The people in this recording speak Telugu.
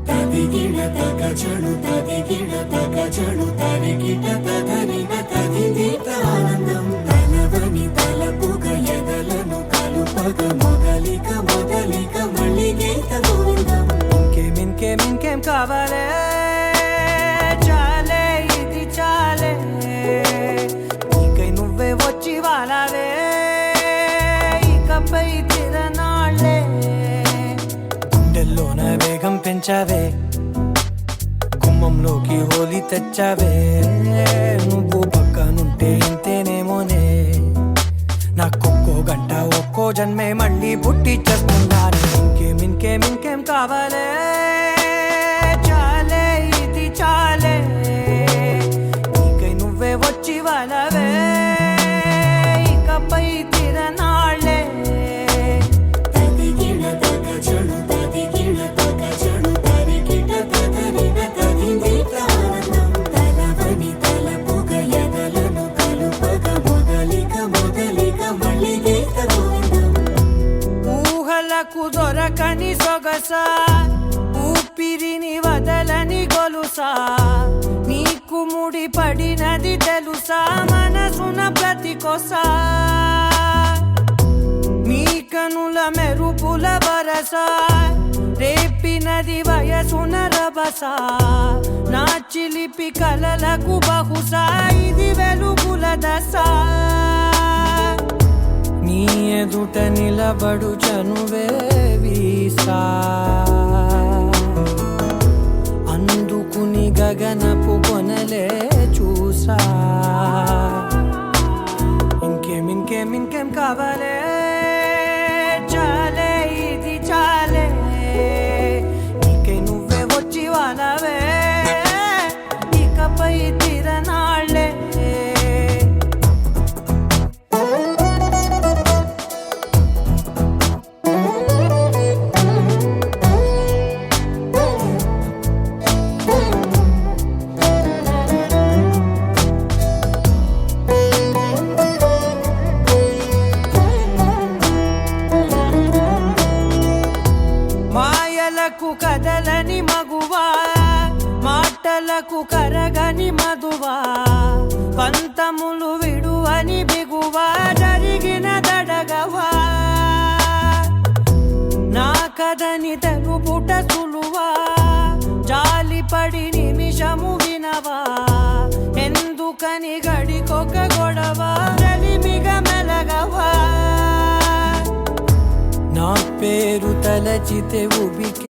తదిగిడ తగచడు తదిగిడ తగచడు తరిగిట తదరిన తదిదీత ఆనందం తలవని తలపుగ ఎదలను కలుపగ మొదలిక మొదలిక మళ్ళీ గీత గోవిందం. ఇంకేం కావాలే చాలే ఇది చాలే నీకై నువ్వే వచ్చి వాలావే ఇకపై తిరనాళ్ళే గుండెల్లోన వేగం పెంచావే గుమ్మంలోకి హోలీ తెచ్చావే నువ్వు పక్కనుంటే ఇంతేనేమోనే నాకొక్కో గంట ఒక్కో జన్మే మళ్ళీ పుట్టి చేస్తున్నాను. ఇంకేం కావాలే చాలే ఇది చాలే నీకై నువ్వే వచ్చి వాలవే ఇకపై తిరనాళ్ళే. తదిగిడ తగచడు తదిగిడ తగచడు తరిగిట తదరిన తదిదీత ఆనందం తలవని తలపుగ ఎదలను కలుపగ మొదలిక మొదలిక మళ్ళీ గీత గోవిందం. ఊహలకు దొరకని సొగసా ఊపిరిని వదలని గొలుసా నీకు ముడి పడినది తెలుసా మనసున ప్రతి కొసా నీ కనుల మెరుపుల వరసా రేపినది వయసున రభసా నా చిలిపి కలలకు బహుశా ఇది వెలుగుల దశ నీ ఎదుట నిలబడు చనువే వీసా అందుకుని గగనపు కొనలే చూసా. ఇంకేం కావాలే చాలే ఇది చాలే నీకై నువ్వే వచ్చి వాలవే ఇకపై తిరనాళ్ళే. మాయలకు కదలని మగువా మాటలకు కరగని మధువా పంతములు విడువని బిగువా జరిగిన దడగవా నా కథని తెలుపుట సులువా జాలిపడి నిమిషము వినవా ఎందుకని గడికొక గొడవ రలిమిగ మెలగవా నా పేరు తలచితే ఉబికి